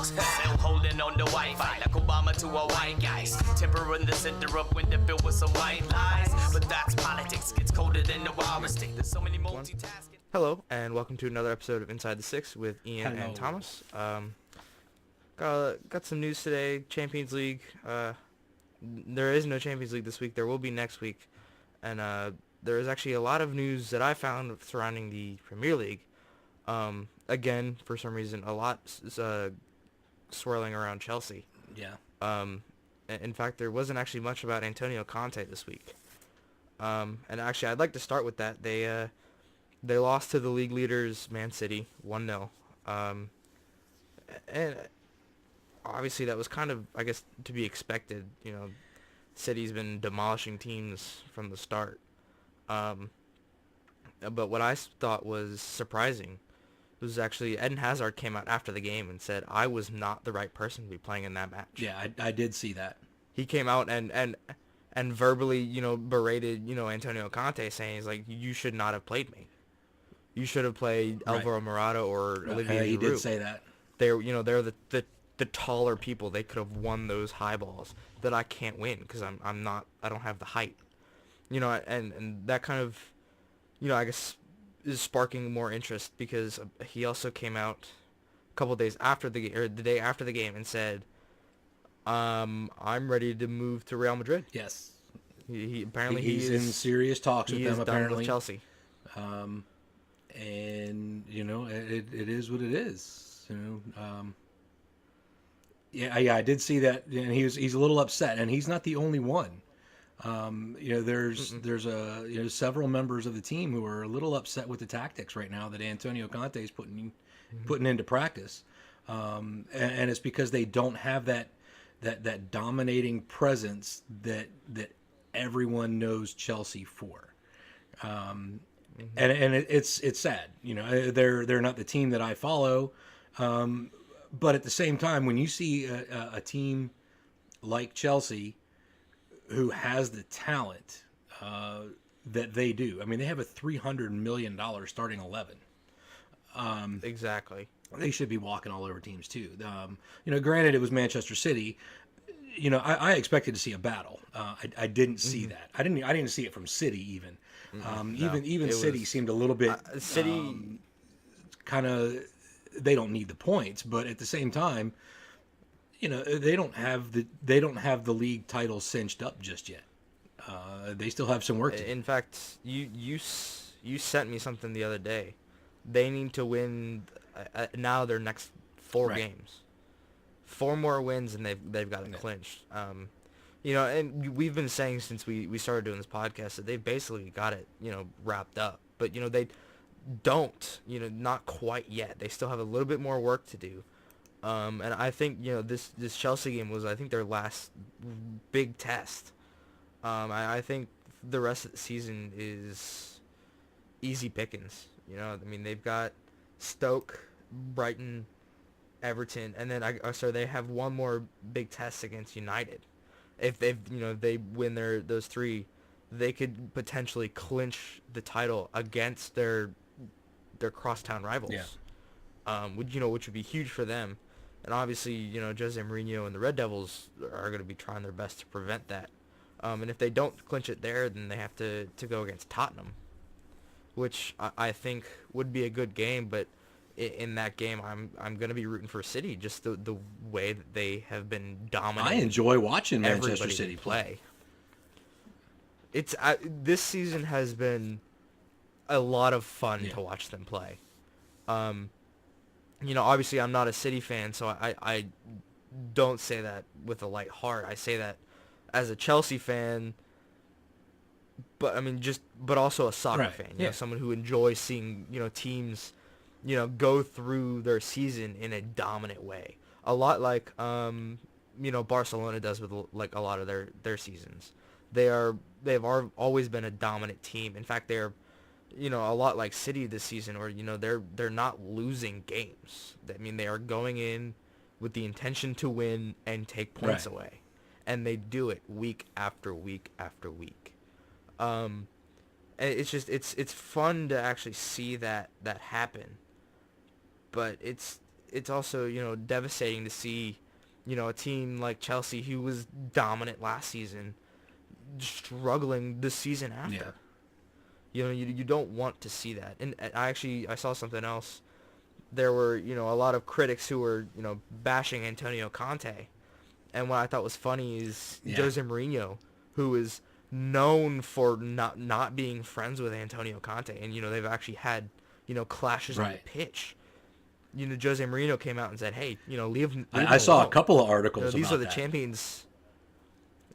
dogs. Still holding on to Wi-Fi like Obama to a white guys. Temper in the center of window filled with some white lies. But that's politics, gets colder than the wild state. There's so many multitasking. Hello, and welcome to another episode of Inside the Six with Ian and Thomas. Got some news today. Champions League. There is no Champions League this week. There will be next week. And there is actually a lot of news that I found surrounding the Premier League. Again, for some reason, a lot swirling around Chelsea. Yeah. In fact, there wasn't actually much about Antonio Conte this week. And actually, I'd like to start with that. They lost to the league leaders, Man City, 1-0. And obviously, that was kind of, I guess, to be expected. You know, City's been demolishing teams from the start. But what I thought was surprising was actually Eden Hazard came out after the game and said, I was not the right person to be playing in that match. Yeah, I did see that. He came out and verbally, berated, Antonio Conte, saying, he's like, you should not have played me. You should have played Alvaro Morata or Olivier Giroud. He did say that. They're the taller people. They could have won those high balls that I can't win because I don't have the height. And that kind of, I guess is sparking more interest because he also came out a couple of days after the day after the game and said, I'm ready to move to Real Madrid. Yes. He apparently he's in serious talks with them apparently. Done with Chelsea. And it is what it is. Yeah, I did see that, and he's a little upset, and he's not the only one. There's several members of the team who are a little upset with the tactics right now that Antonio Conte is putting into practice, and it's because they don't have that dominating presence that everyone knows Chelsea for. And it's sad, they're not the team that I follow, but at the same time, when you see a team like Chelsea who has the talent that they do, I mean, they have a $300 million starting 11. Exactly. They should be walking all over teams too. Granted, it was Manchester City. I expected to see a battle. I didn't see that. I didn't see it from City even. Even City seemed a little bit City kind of. They don't need the points, but at the same time, they don't have the league title cinched up just yet. They still have some work to do. In fact, you sent me something the other day. They need to win now their next 4 games. 4 more wins and they've got it clinched. And we've been saying since we started doing this podcast that they've basically got it, wrapped up. But they don't, not quite yet. They still have a little bit more work to do. And I think, this Chelsea game was, I think, their last big test. I think the rest of the season is easy pickings. They've got Stoke, Brighton, Everton, and then they have one more big test against United. If they win those 3, they could potentially clinch the title against their crosstown rivals. Yeah. Which would be huge for them. And obviously, Jose Mourinho and the Red Devils are going to be trying their best to prevent that. And if they don't clinch it there, then they have to go against Tottenham, which I think would be a good game. But in that game, I'm going to be rooting for City, just the way that they have been dominating. I enjoy watching Manchester City play. It's this season has been a lot of fun to watch them play. Obviously I'm not a City fan, so I don't say that with a light heart. I say that as a Chelsea fan, but but also a soccer fan. Someone who enjoys seeing teams, go through their season in a dominant way. A lot like Barcelona does with like a lot of their seasons. They've always been a dominant team. In fact, they're a lot like City this season, where they're not losing games. They are going in with the intention to win and take points away, and they do it week after week after week. And it's fun to actually see that happen, but it's it's also, devastating to see, a team like Chelsea, who was dominant last season, struggling the season after. Yeah. You don't want to see that. And I saw something else. There were, a lot of critics who were, bashing Antonio Conte. And what I thought was funny is Jose Mourinho, who is known for not being friends with Antonio Conte. And, they've actually had, clashes on the pitch. Jose Mourinho came out and said, hey, leave I saw alone. a couple of articles these about are the that. champions.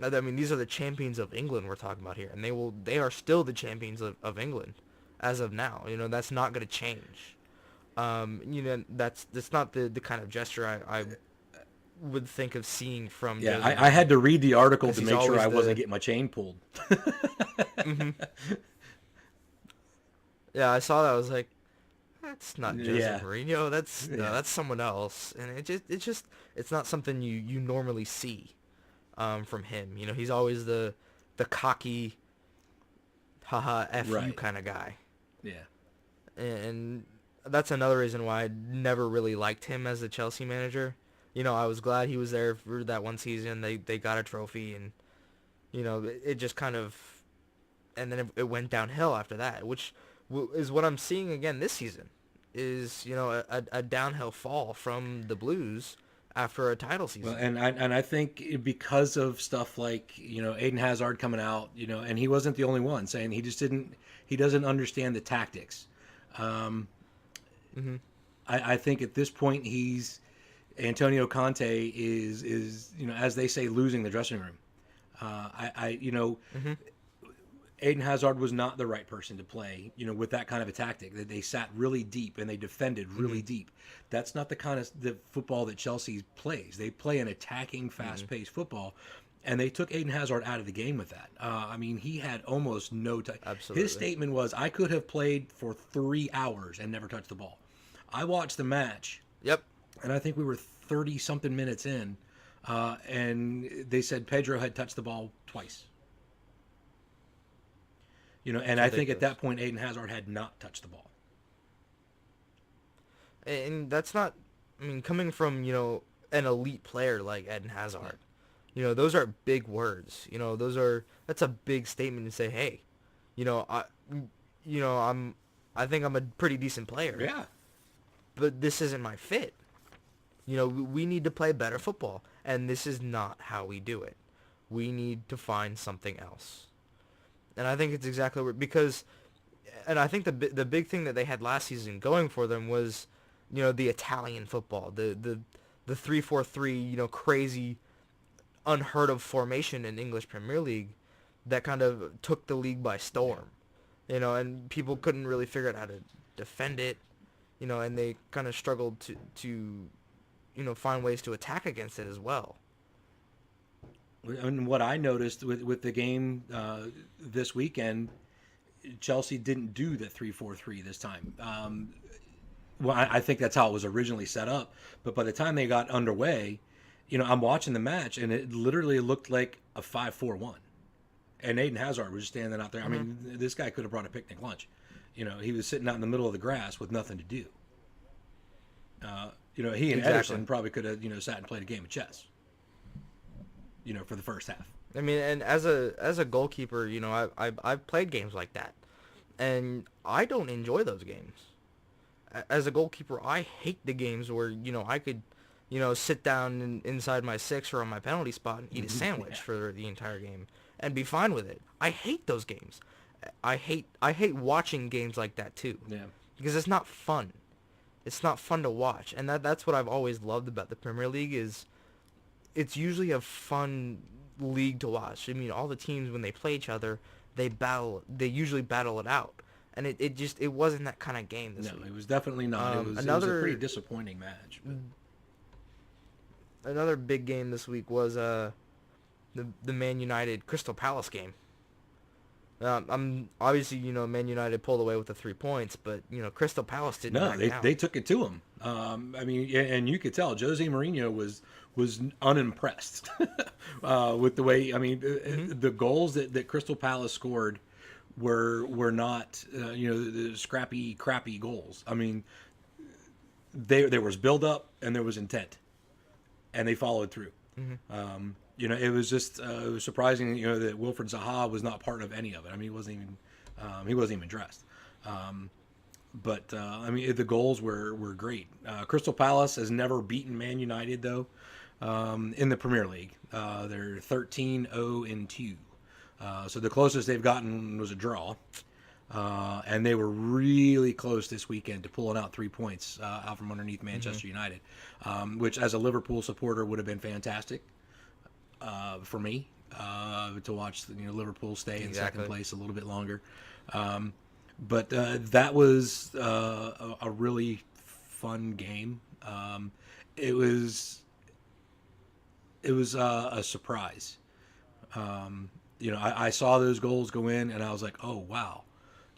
I mean, these are the champions of England we're talking about here. And they are still the champions of England as of now. That's not going to change. That's not the kind of gesture I would think of seeing from. Yeah, Jose I had to read the article to he's make sure always I wasn't getting my chain pulled. Mm-hmm. Yeah, I saw that. I was like, that's not Jose Mourinho. That's someone else. And it's not something you normally see from him. He's always the cocky, haha, F you kind of guy. Yeah. And that's another reason why I never really liked him as a Chelsea manager. I was glad he was there for that one season. They got a trophy, and it just kind of, and then it went downhill after that, which is what I'm seeing again this season. Is a downhill fall from the Blues after a title season. Well, and I think because of stuff like Eden Hazard coming out, and he wasn't the only one saying he doesn't understand the tactics. I think at this point Antonio Conte is as they say, losing the dressing room. Eden Hazard was not the right person to play, with that kind of a tactic. They sat really deep and they defended really deep. That's not the kind of the football that Chelsea plays. They play an attacking, fast-paced football, and they took Eden Hazard out of the game with that. He had almost no time. Absolutely. His statement was, "I could have played for 3 hours and never touched the ball." I watched the match. Yep. And I think we were 30-something minutes in, and they said Pedro had touched the ball twice. And I think at that point, Eden Hazard had not touched the ball. And that's not, coming from, an elite player like Eden Hazard, those are big words. That's a big statement to say, hey, I think I'm a pretty decent player. Yeah. But this isn't my fit. We need to play better football, and this is not how we do it. We need to find something else. And I think it's exactly and I think the big thing that they had last season going for them was, the Italian football, the 3-4-3, crazy, unheard of formation in English Premier League that kind of took the league by storm, and people couldn't really figure out how to defend it, and they kind of struggled to find ways to attack against it as well. And what I noticed with the game this weekend, Chelsea didn't do the 3-4-3 this time. I think that's how it was originally set up. But by the time they got underway, I'm watching the match, and it literally looked like a 5-4-1. And Eden Hazard was just standing out there. Mm-hmm. This guy could have brought a picnic lunch. He was sitting out in the middle of the grass with nothing to do. He and Ederson probably could have, sat and played a game of chess. For the first half. And as a goalkeeper, I've played games like that, and I don't enjoy those games. As a goalkeeper, I hate the games where I could, sit down inside my 6 or on my penalty spot and eat a sandwich for the entire game and be fine with it. I hate those games. I hate watching games like that too. Yeah. Because it's not fun. It's not fun to watch, and that's what I've always loved about the Premier League is. It's usually a fun league to watch. All the teams, when they play each other, they usually battle it out. And it wasn't that kind of game this week. No, it was definitely not. It was a pretty disappointing match. But. Another big game this week was the Man United Crystal Palace game. I'm obviously, Man United pulled away with the 3 points, but Crystal Palace didn't. No, they took it to him. And you could tell Jose Mourinho was unimpressed with the way. The goals that Crystal Palace scored were not the scrappy, crappy goals. there was build up and there was intent, and they followed through. It was just it was surprising, that Wilfred Zaha was not part of any of it. I mean, he wasn't even dressed. But the goals were great. Crystal Palace has never beaten Man United though in the Premier League. They're 13-0-2. So the closest they've gotten was a draw. And they were really close this weekend to pulling out 3 points out from underneath Manchester United, which as a Liverpool supporter would have been fantastic for me to watch Liverpool stay in second place a little bit longer. But that was a really fun game. It was a surprise. I saw those goals go in, and I was like, oh, wow.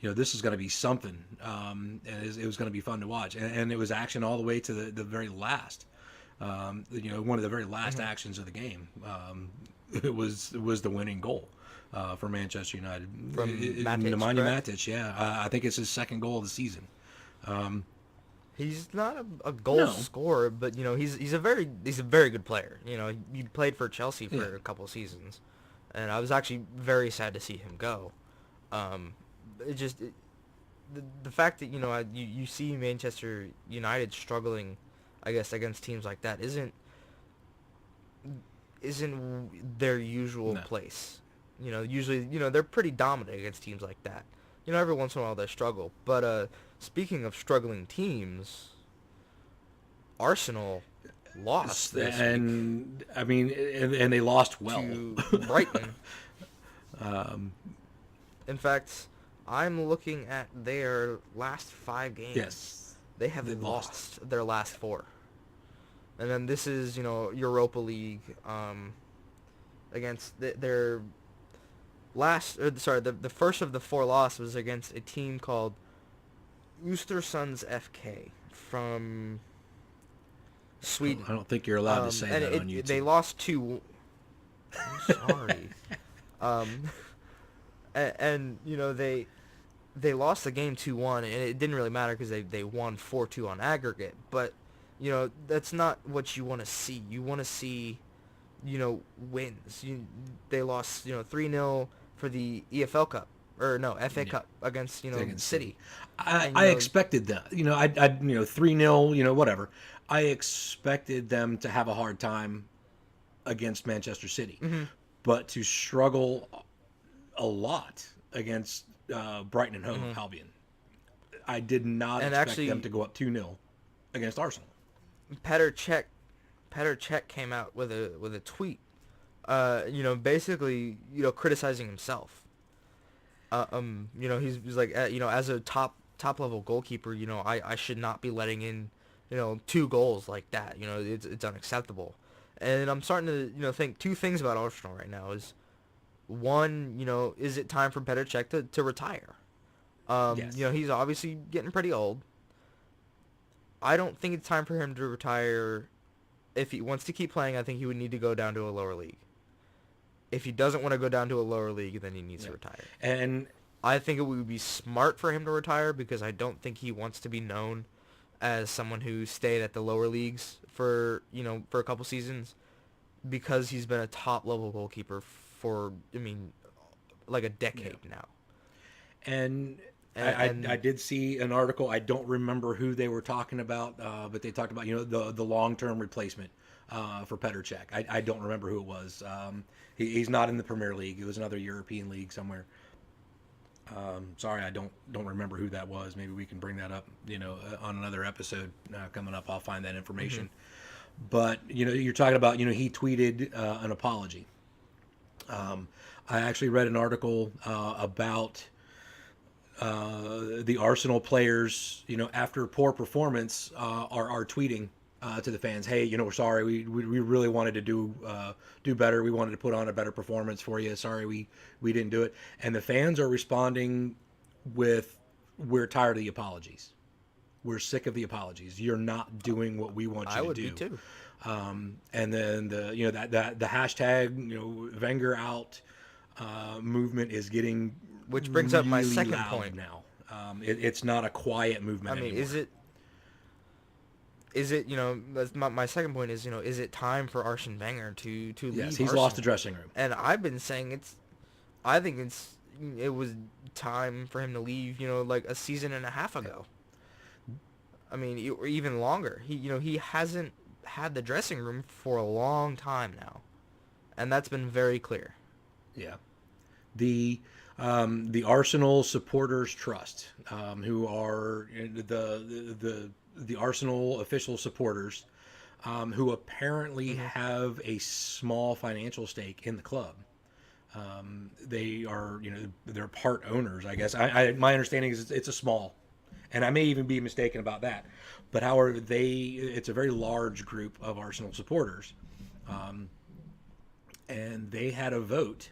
This is going to be something. And it was going to be fun to watch. And it was action all the way to the very last. One of the very last actions of the game. It was the winning goal for Manchester United. From Matic, Nemanja Matic, yeah. I think it's his second goal of the season. He's not a goal scorer, but he's a very good player. He played for Chelsea for a couple of seasons, and I was actually very sad to see him go. The fact that you see Manchester United struggling, I guess, against teams like that isn't their usual place. Usually they're pretty dominant against teams like that. Every once in a while they struggle. But speaking of struggling teams, Arsenal lost this week. And they lost well to Brighton. In fact, I'm looking at their last 5 games. Yes. They have lost their last 4. And then this is, Europa League against their the first of the 4 losses was against a team called Östersunds FK from Sweden. I don't think you're allowed to say that on YouTube. They lost 2. I'm sorry. They lost the game 2-1, and it didn't really matter because they won 4-2 on aggregate. But that's not what you want to see. You want to see wins. They lost 3-0 for the EFL Cup FA Cup against City. I expected that. I 3-0. Whatever. I expected them to have a hard time against Manchester City, but to struggle a lot against Brighton and Hove Albion. I did not expect them to go up 2-0 against Arsenal. Petr Cech came out with a tweet, basically, criticizing himself. He's like, as a top level goalkeeper, I should not be letting in, 2 goals like that. It's unacceptable. And I'm starting to, think 2 things about Arsenal right now is, one, is it time for Petr Cech to retire? Yes. He's obviously getting pretty old. I don't think it's time for him to retire. If he wants to keep playing, I think he would need to go down to a lower league. If he doesn't want to go down to a lower league, then he needs to retire. And I think it would be smart for him to retire because I don't think he wants to be known as someone who stayed at the lower leagues for a couple seasons, because he's been a top level goalkeeper for like a decade now. And I did see an article. I don't remember who they were talking about, but they talked about the long-term replacement for Petr Cech. I don't remember who it was. He's not in the Premier League. It was another European league somewhere. Sorry, I don't remember who that was. Maybe we can bring that up, on another episode coming up. I'll find that information. But you're talking about he tweeted an apology. I actually read an article about the Arsenal players, after poor performance, are tweeting to the fans, "Hey, we're sorry. We really wanted to do better. We wanted to put on a better performance for you. Sorry, we didn't do it." And the fans are responding with, "We're tired of the apologies. We're sick of the apologies. You're not doing what we want you to do." I would be too. And then the hashtag Wenger out movement is getting, which brings up my really second loud point now. It's not a quiet movement anymore. Is it? is it, that's my second point is, is it time for Arsene Wenger to leave Yes, he's Arsenal? lost the dressing room. And I've been saying I think it was time for him to leave, like a season and a half ago. I mean, or even longer. He hasn't had the dressing room for a long time now, and that's been very clear. Yeah, the Arsenal Supporters Trust, who are the Arsenal official supporters, who apparently have a small financial stake in the club. They are, they're part owners, I guess. My understanding is it's a small, and I may even be mistaken about that. But however, it's a very large group of Arsenal supporters, and they had a vote,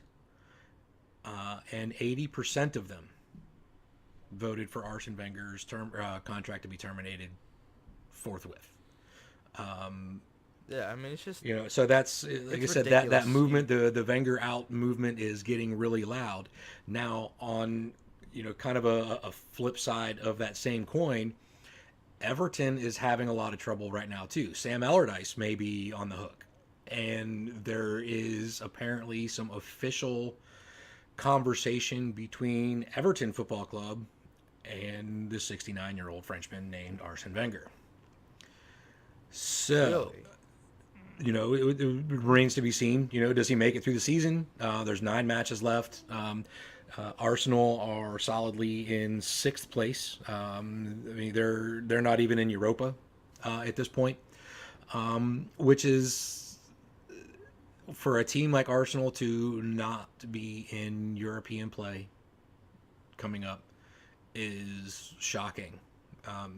and 80% of them voted for Arsene Wenger's contract to be terminated forthwith. Yeah, I mean, it's just So that's, like I said, ridiculous. that movement, the Wenger out movement, is getting really loud now. On kind of a flip side of that same coin, Everton is having a lot of trouble right now too. Sam Allardyce may be on the hook, and there is apparently some official conversation between Everton Football Club and the 69-year-old Frenchman named Arsene Wenger. So, really? It remains to be seen. Does he make it through the season? There's 9 matches left. Arsenal are solidly in 6th place. I mean, they're not even in Europa at this point, which is, for a team like Arsenal to not be in European play coming up, is shocking.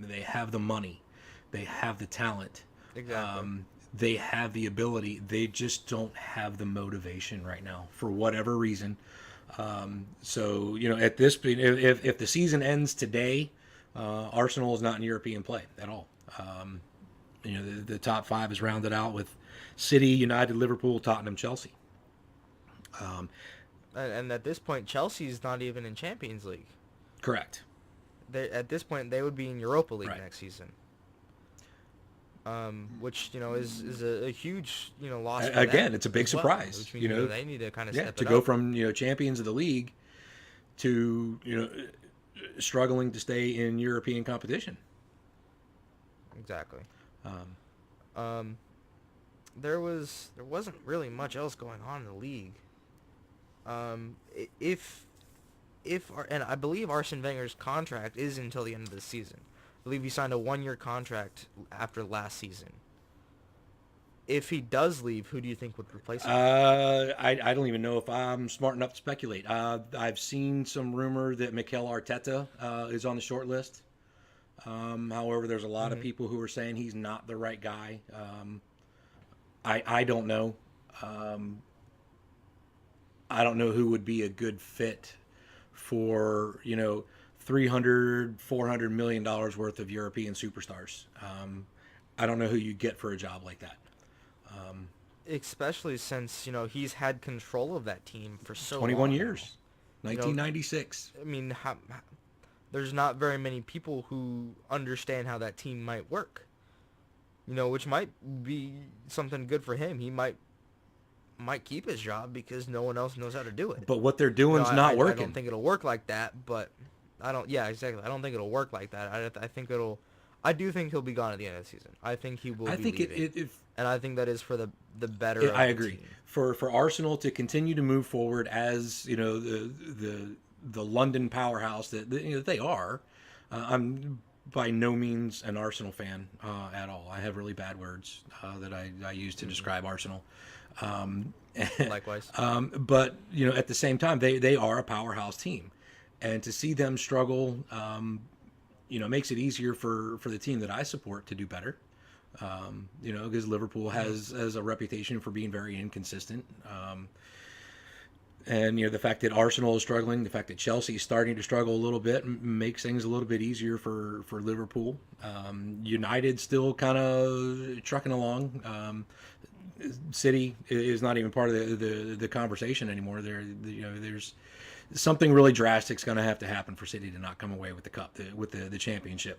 They have the money, they have the talent, Exactly. they have the ability. They just don't have the motivation right now for whatever reason. So at this point, if the season ends today, Arsenal is not in European play at all. The top 5 is rounded out with City, United, Liverpool, Tottenham, Chelsea. And at this point, Chelsea's not even in Champions League. Correct. At this point, they would be in Europa League Right. next season. Which is a huge loss for Again, them it's a big as well, surprise. which means, they need to kind of step to it go up. from champions of the league to struggling to stay in European competition. Exactly. There wasn't really much else going on in the league. And I believe Arsene Wenger's contract is until the end of the season. I believe he signed a 1-year contract after last season. If he does leave, who do you think would replace him? I don't even know if I'm smart enough to speculate. I've seen some rumor that Mikel Arteta is on the short list. However, there's a lot of people who are saying he's not the right guy. I don't know. I don't know who would be a good fit for $300-400 million worth of European superstars. I don't know who you get for a job like that. Especially since he's had control of that team for so 21 long years, now. 1996. I mean, there's not very many people who understand how that team might work. Which might be something good for him. He might keep his job because no one else knows how to do it. But what they're doing is not working. I don't think it'll work like that. But Yeah, exactly. I don't think it'll work like that. I do think he'll be gone at the end of the season. I think he will. I think leaving. And I think that is for the better. I of agree. the team. For Arsenal to continue to move forward as the London powerhouse that they are. I'm by no means an Arsenal fan at all. I have really bad words that I use to describe Arsenal. Likewise. But at the same time, they are a powerhouse team, and to see them struggle, makes it easier for the team that I support to do better. Because Liverpool has a reputation for being very inconsistent. And the fact that Arsenal is struggling, the fact that Chelsea is starting to struggle a little bit, makes things a little bit easier for Liverpool. United still kind of trucking along. City is not even part of the conversation anymore. There's something really drastic is going to happen for City to not come away with the cup, with the championship.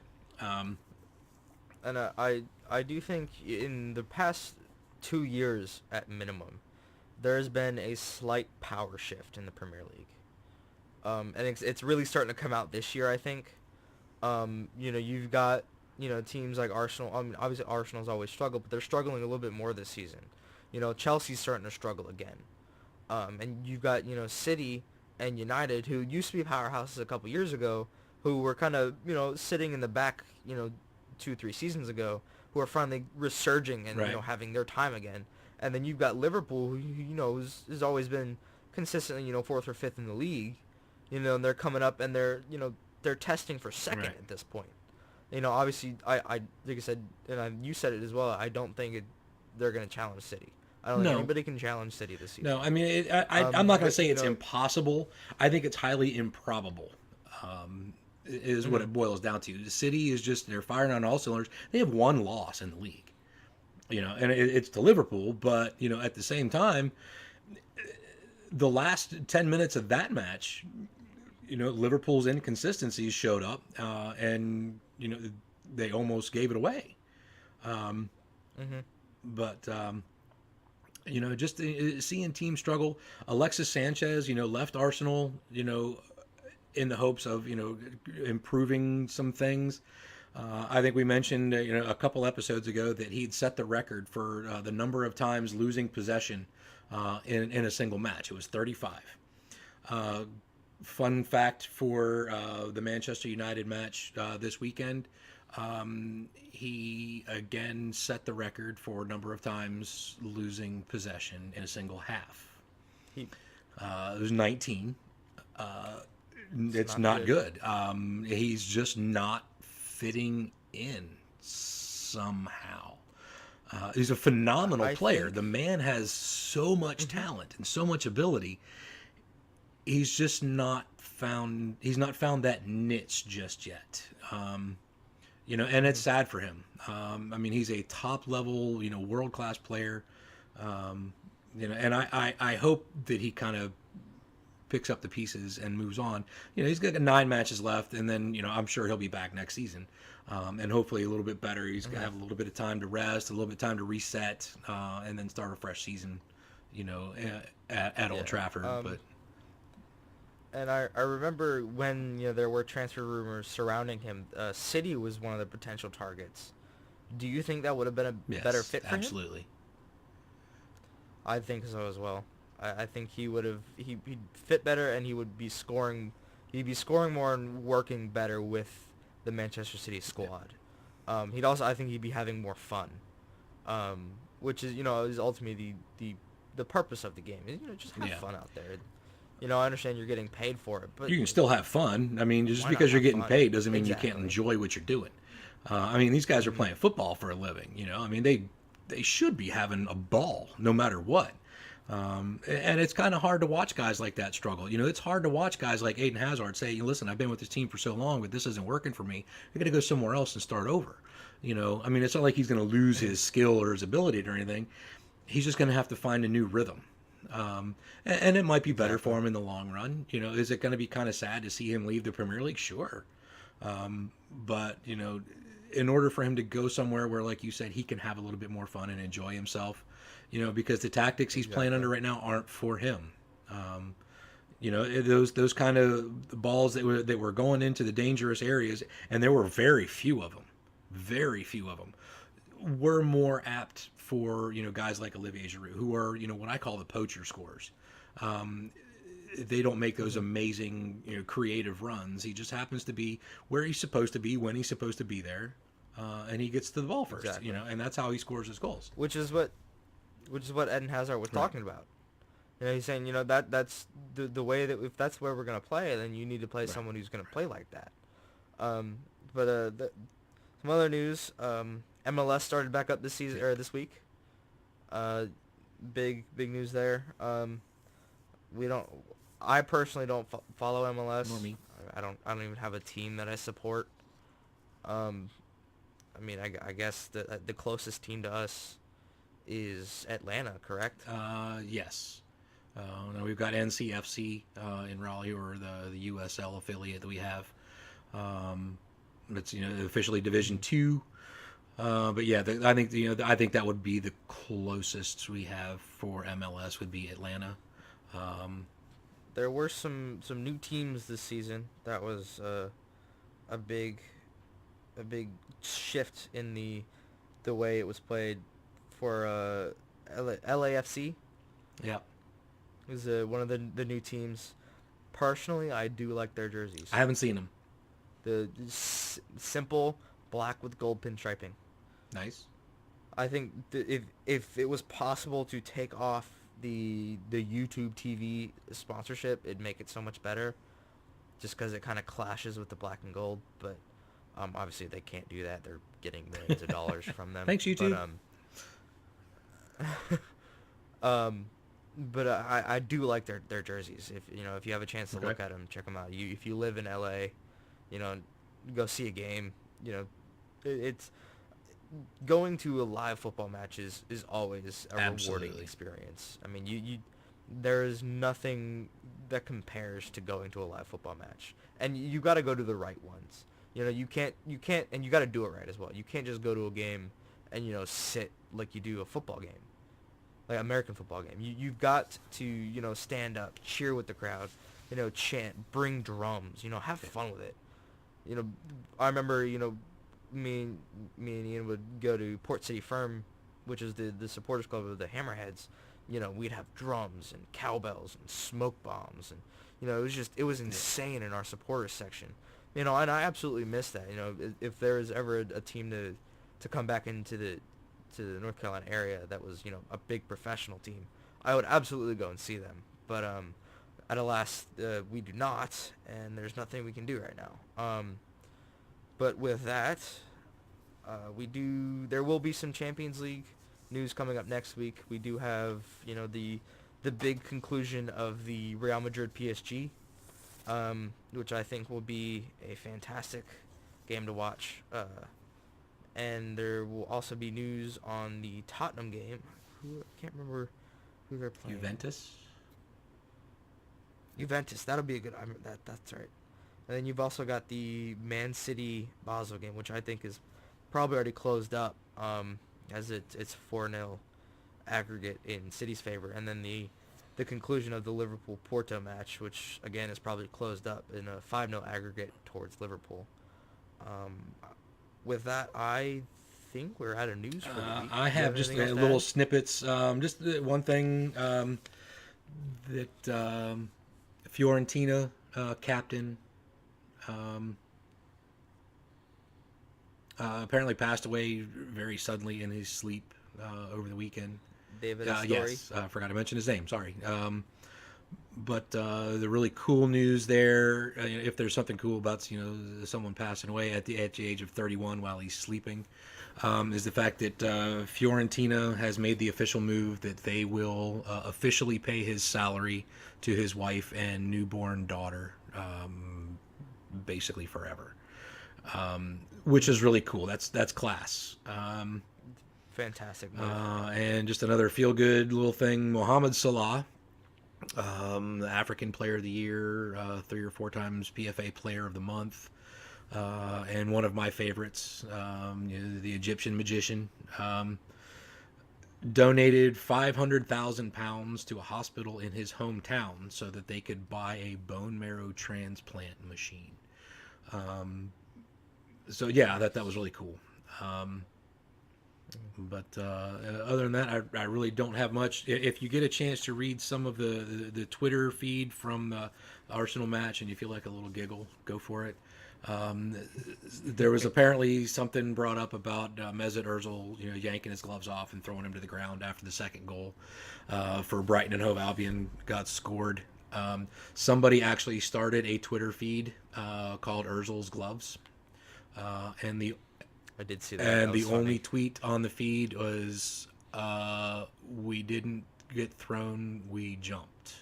And I do think in the past 2 years at minimum, there has been a slight power shift in the Premier League. And it's really starting to come out this year, I think. You've got, teams like Arsenal. I mean, obviously Arsenal's always struggled, but they're struggling a little bit more this season. Chelsea's starting to struggle again. And you've got, City and United, who used to be powerhouses a couple years ago, who were kind of, sitting in the back, 2-3 seasons ago, who are finally resurging and, Right. having their time again. And then you've got Liverpool, who, has always been consistently, fourth or fifth in the league. And they're coming up and they're testing for second Right. at this point. Obviously, I like I said, and you said it as well, I don't think they're going to challenge City. I don't think No. anybody can challenge City this season. No, I mean, I'm not going to but, say it's impossible. I think it's highly improbable. Is what it boils down to. The City is just, they're firing on all cylinders. They have one loss in the league, and it's to Liverpool. But at the same time, the last 10 minutes of that match, Liverpool's inconsistencies showed up, and they almost gave it away. But just seeing teams struggle. Alexis Sanchez, left Arsenal, in the hopes of improving some things. I think we mentioned a couple episodes ago that he'd set the record for the number of times losing possession in a single match. It was 35. Fun fact for the Manchester United match this weekend, he again set the record for number of times losing possession in a single half. It was 19. It's not good. He's just not fitting in somehow. He's a phenomenal player. The man has so much talent and so much ability. He's just not found. He's not found that niche just yet. And it's sad for him. I mean, he's a top level, world class player. And I hope that he kind of picks up the pieces and moves on. He's got 9 matches left, and then I'm sure he'll be back next season, and hopefully a little bit better. He's gonna have a little bit of time to rest, a little bit of time to reset, and then start a fresh season, at Old Trafford. And I remember when there were transfer rumors surrounding him, City was one of the potential targets. Do you think that would have been a better fit for him? Absolutely. I think so as well. I think he'd fit better, and he would be scoring. He'd be scoring more and working better with the Manchester City squad. Yeah. I think he'd be having more fun, which is is ultimately the purpose of the game. Just have fun out there. I understand you're getting paid for it, but you can still have fun. I mean, just because you're getting paid doesn't mean you can't enjoy what you're doing. I mean, these guys are playing football for a living. I mean, they should be having a ball no matter what. And it's kind of hard to watch guys like that struggle. It's hard to watch guys like Eden Hazard say, listen, I've been with this team for so long, but this isn't working for me. I got to go somewhere else and start over. I mean, it's not like he's going to lose his skill or his ability or anything. He's just going to have to find a new rhythm. And it might be better for him in the long run. Is it going to be kind of sad to see him leave the Premier League? Sure. But, in order for him to go somewhere where, like you said, he can have a little bit more fun and enjoy himself, because the tactics he's playing under right now aren't for him. Those kind of balls that were going into the dangerous areas, and there were very few of them, were more apt for, guys like Olivier Giroud, who are, what I call the poacher scorers. They don't make those amazing, creative runs. He just happens to be where he's supposed to be, when he's supposed to be there, and he gets to the ball first, and that's how he scores his goals. Which is what Eden Hazard was talking about. He's saying, that's the way that if that's where we're going to play, then you need to play someone who's going to play like that. Some other news, MLS started back up this season or this week. Big news there. I personally don't follow MLS. Nor me. I don't even have a team that I support. I mean, I guess the closest team to us is Atlanta, correct? Yes. Now we've got NCFC in Raleigh, or the USL affiliate that we have. It's officially Division 2. But yeah, I think I think that would be the closest we have for MLS would be Atlanta. There were some new teams this season. That was a big a big shift in the way it was played for LAFC. Yeah, Is one of the new teams. Personally, I do like their jerseys. I haven't seen them. The simple black with gold pinstriping. Nice. I think if it was possible to take off the YouTube TV sponsorship, it'd make it so much better. Just because it kind of clashes with the black and gold, but obviously they can't do that. They're getting millions of dollars from them. Thanks, YouTube. But I do like their jerseys. If you have a chance to look at them, check them out. If you live in LA, go see a game. It's going to a live football match is always a rewarding experience. I mean, you there is nothing that compares to going to a live football match, and you got to go to the right ones. You can't, and you got to do it right as well. You can't just go to a game and sit like you do a football game, like American football game. You've got to stand up, cheer with the crowd, chant, bring drums, have fun with it. I remember me and Ian would go to Port City Firm, which is the supporters club of the Hammerheads. We'd have drums and cowbells and smoke bombs, and it was insane in our supporters section. And I absolutely miss that. If there is ever a team to come back into the North Carolina area that was a big professional team, I would absolutely go and see them. But alas, we do not, and there's nothing we can do right now. But with that, there will be some Champions League news coming up next week. We do have, the big conclusion of the Real Madrid PSG, which I think will be a fantastic game to watch. And there will also be news on the Tottenham game. I can't remember who they're playing. Juventus. That'll be a good. That's right. And then you've also got the Man City Basel game, which I think is probably already closed up, as it's 4-0 aggregate in City's favor. And then the conclusion of the Liverpool-Porto match, which, again, is probably closed up in a 5-0 aggregate towards Liverpool. With that, I think we're out of news for the week. I have just little snippets. Just one thing that Fiorentina captain apparently passed away very suddenly in his sleep over the weekend. David Yes, I forgot to mention his name. Sorry. But the really cool news there, if there's something cool about someone passing away at the age of 31 while he's sleeping, is the fact that Fiorentina has made the official move that they will officially pay his salary to his wife and newborn daughter, basically forever, which is really cool. That's class. Fantastic move. And just another feel-good little thing, Mohamed Salah, the African Player of the Year, 3 or 4 times PFA Player of the Month, and one of my favorites, the Egyptian magician, donated £500,000 to a hospital in his hometown so that they could buy a bone marrow transplant machine. So yeah, that was really cool. But other than that, I really don't have much. If you get a chance to read some of the Twitter feed from the Arsenal match and you feel like a little giggle, go for it. There was apparently something brought up about Mesut Ozil, yanking his gloves off and throwing him to the ground after the second goal for Brighton and Hove Albion got scored. Somebody actually started a Twitter feed called Ozil's Gloves, and I did see that. And the only tweet on the feed was, "We didn't get thrown, we jumped."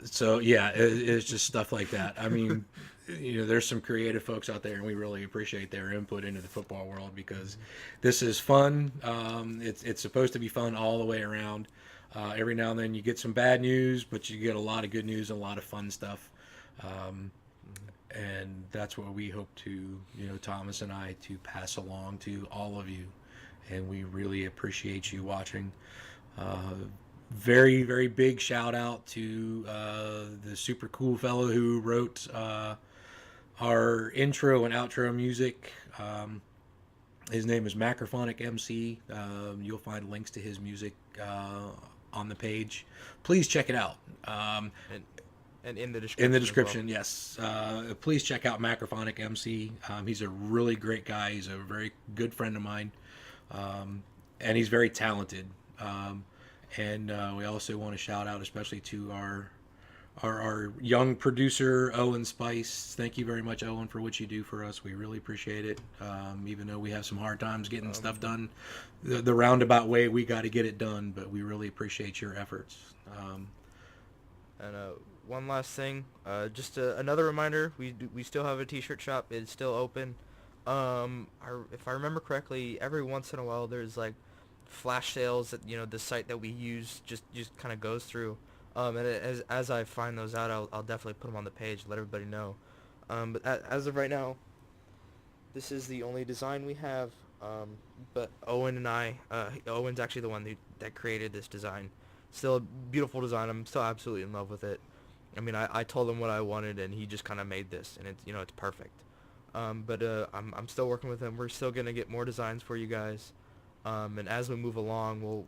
So yeah, it's just stuff like that. I mean, there's some creative folks out there, and we really appreciate their input into the football world because this is fun. It's supposed to be fun all the way around. Every now and then you get some bad news, but you get a lot of good news and a lot of fun stuff. And that's what we hope to, Thomas and I, to pass along to all of you. And we really appreciate you watching. Very, very big shout out to the super cool fellow who wrote our intro and outro music. His name is Macrophonic MC. You'll find links to his music on the page. Please check it out. And in the description. In the description, yes. Please check out Macrophonic MC. He's a really great guy. He's a very good friend of mine. And he's very talented. And we also want to shout out especially to our young producer, Owen Spice. Thank you very much, Owen, for what you do for us. We really appreciate it. Even though we have some hard times getting stuff done the roundabout way, we got to get it done. But we really appreciate your efforts. And one last thing, just another reminder, we still have a t-shirt shop. It's still open. If I remember correctly, every once in a while there's like flash sales that the site that we use just kind of goes through. And as I find those out, I'll definitely put them on the page, let everybody know. But as of right now, this is the only design we have. But Owen and I, Owen's actually the one that created this design. Still a beautiful design. I'm still absolutely in love with it. I mean, I told him what I wanted, and he just kind of made this, and it's it's perfect. But I'm still working with him. We're still gonna get more designs for you guys, and as we move along,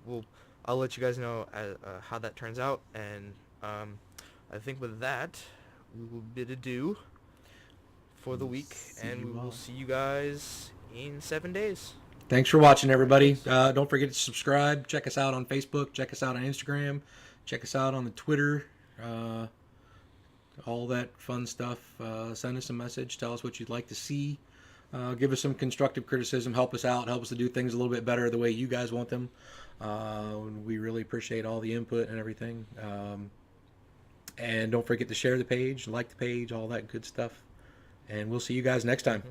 I'll let you guys know how that turns out. And I think with that, we will bid adieu for the week, and we will see you guys in 7 days. Thanks for watching, everybody. Don't forget to subscribe. Check us out on Facebook. Check us out on Instagram. Check us out on the Twitter. All that fun stuff. Send us a message. Tell us what you'd like to see. Give us some constructive criticism. Help us out. Help us to do things a little bit better the way you guys want them. We really appreciate all the input and everything. And don't forget to share the page, like the page, all that good stuff. And we'll see you guys next time.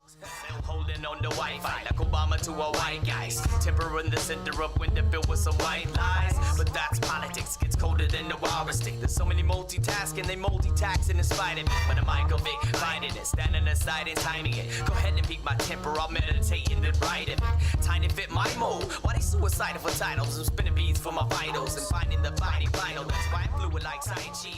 Still holding on to Wi-Fi like Obama to a white guys. Tempering the center up when they're filled with some white lies. But that's politics, gets colder than the walrus stick. There's so many multitasking, they multi-taxing in spite of me. But am I convict, fighting it, standing aside and timing it. Go ahead and peak my temper, I'll meditate and then write it. Tiny fit my mode, why they suicidal for titles? I'm spinning beats for my vitals and finding the fighting final. That's why I'm fluid like Tai Chi.